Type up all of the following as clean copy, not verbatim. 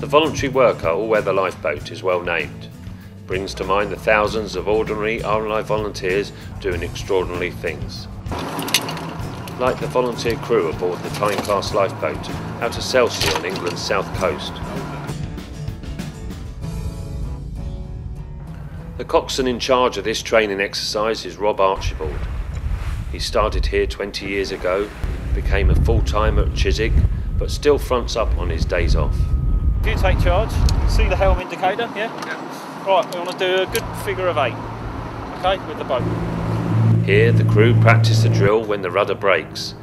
voluntary worker all-weather lifeboat is well named. It brings to mind the thousands of ordinary RNLI volunteers doing extraordinary things. Like the volunteer crew aboard the Tyne-class lifeboat out of Chelsea on England's south coast. The coxswain in charge of this training exercise is Rob Archibald. He started here 20 years ago, became a full-timer at Chiswick, but still fronts up on his days off. If you take charge, see the helm indicator, yeah? Right, we want to do a good figure of 8, okay, with the boat. Here, the crew practice the drill when the rudder breaks.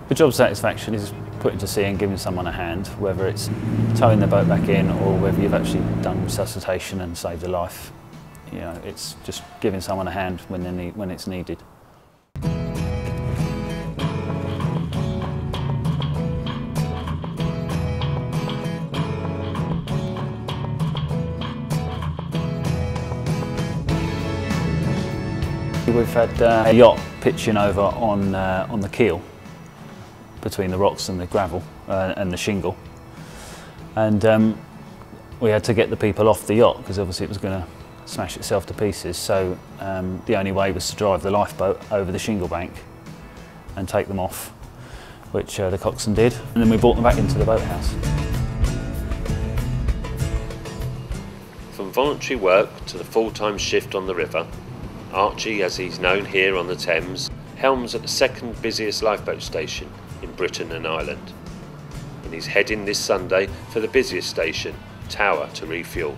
The job satisfaction is putting to sea and giving someone a hand, whether it's towing the boat back in or whether you've actually done resuscitation and saved a life. You know, it's just giving someone a hand when it's needed. We've had a yacht pitching over on the keel between the rocks and the gravel and the shingle, and we had to get the people off the yacht because obviously it was going to smash itself to pieces, so the only way was to drive the lifeboat over the shingle bank and take them off, which the coxswain did, and then we brought them back into the boathouse. From voluntary work to the full-time shift on the river, Archie, as he's known here on the Thames, helms at the second busiest lifeboat station in Britain and Ireland. And he's heading this Sunday for the busiest station, Tower, to refuel.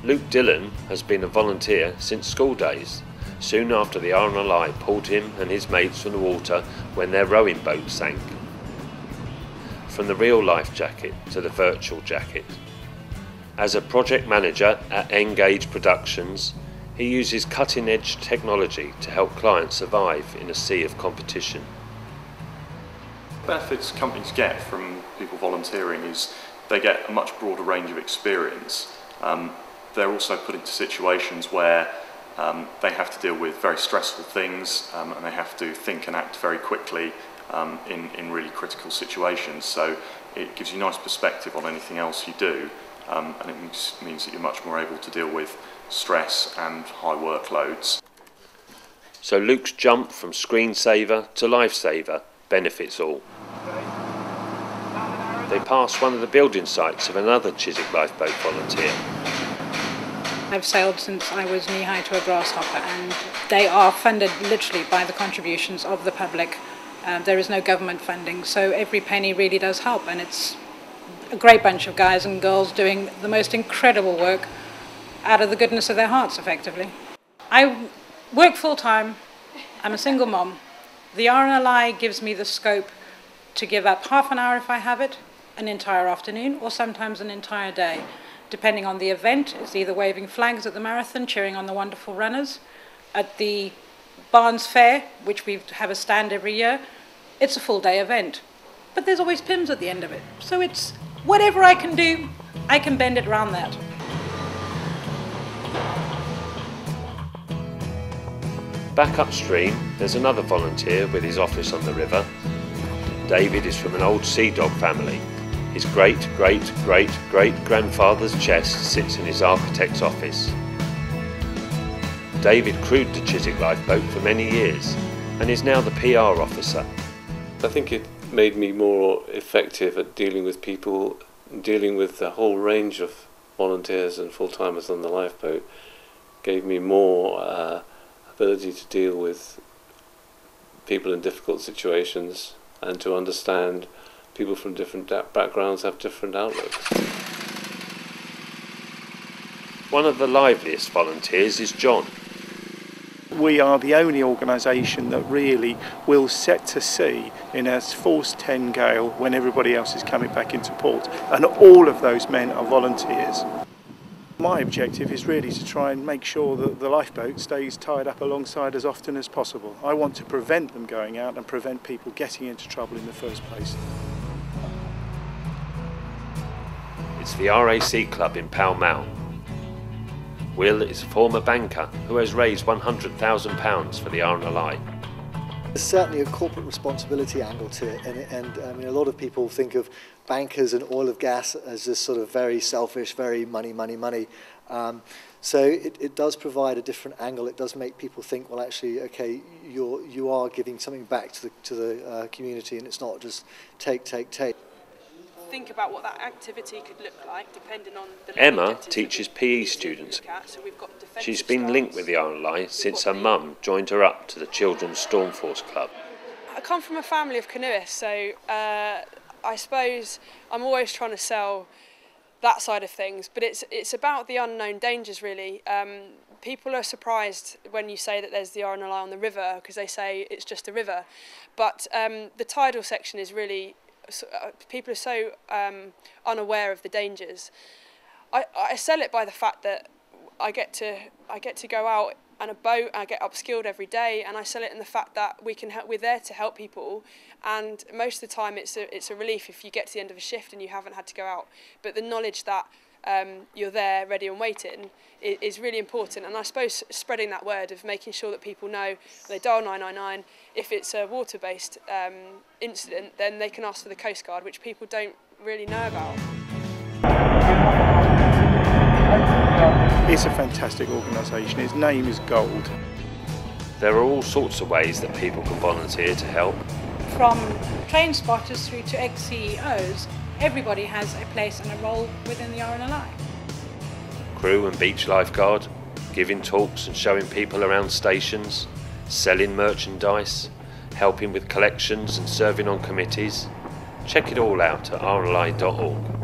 Luke Dillon has been a volunteer since school days, soon after the RNLI pulled him and his mates from the water when their rowing boat sank. From the real life jacket to the virtual jacket. As a project manager at Engage Productions, he uses cutting-edge technology to help clients survive in a sea of competition. The benefits companies get from people volunteering is they get a much broader range of experience. They're also put into situations where they have to deal with very stressful things and they have to think and act very quickly in really critical situations. So it gives you nice perspective on anything else you do, and it means that you're much more able to deal with stress and high workloads. So Luke's jump from screensaver to lifesaver benefits all. They pass one of the building sites of another Chiswick lifeboat volunteer. I've sailed since I was knee-high to a grasshopper, and they are funded literally by the contributions of the public. There is no government funding, so every penny really does help, and it's a great bunch of guys and girls doing the most incredible work out of the goodness of their hearts, effectively. I work full-time, I'm a single mom. The RNLI gives me the scope to give up half an hour if I have it, an entire afternoon, or sometimes an entire day. Depending on the event, it's either waving flags at the marathon, cheering on the wonderful runners. At the Barnes Fair, which we have a stand every year, it's a full-day event. But there's always PIMS at the end of it. So it's whatever I can do, I can bend it around that. Back upstream, there's another volunteer with his office on the river. David is from an old sea dog family. His great-great-great-grandfather's chest sits in his architect's office. David crewed the Chiswick lifeboat for many years and is now the PR officer. I think it made me more effective at dealing with people, dealing with the whole range of volunteers and full-timers on the lifeboat. Gave me more ability to deal with people in difficult situations and to understand people from different backgrounds have different outlooks. One of the liveliest volunteers is John. We are the only organisation that really will set to sea in a force 10 gale when everybody else is coming back into port, and all of those men are volunteers. My objective is really to try and make sure that the lifeboat stays tied up alongside as often as possible. I want to prevent them going out and prevent people getting into trouble in the first place. It's the RAC Club in Pall Mall. Will is a former banker who has raised £100,000 for the RNLI. There's certainly a corporate responsibility angle to it, and I mean, a lot of people think of bankers and oil and gas as just sort of very selfish, very money. So it does provide a different angle. It does make people think, well, actually, okay, you are giving something back to the community, and it's not just take. Think about what that activity could look like, depending on the Emma teaches PE students. She's been linked with the RNLI since her mum joined her up to the Children's Stormforce Club. I come from a family of canoeists, so I suppose I'm always trying to sell that side of things, but it's about the unknown dangers, really. People are surprised when you say that there's the RNLI on the river, because they say it's just a river, but the tidal section is really, people are so unaware of the dangers. I sell it by the fact that I get to go out on a boat, I get upskilled every day, and I sell it in the fact that we're there to help people, and most of the time it's a relief if you get to the end of a shift and you haven't had to go out. But the knowledge that you're there, ready and waiting, is really important. And I suppose spreading that word of making sure that people know they dial 999. If it's a water-based incident, then they can ask for the Coast Guard, which people don't really know about. It's a fantastic organisation. Its name is gold. There are all sorts of ways that people can volunteer to help. From train spotters through to ex-CEOs, everybody has a place and a role within the RNLI. Crew and beach lifeguard, giving talks and showing people around stations, selling merchandise, helping with collections and serving on committees. Check it all out at rnli.org.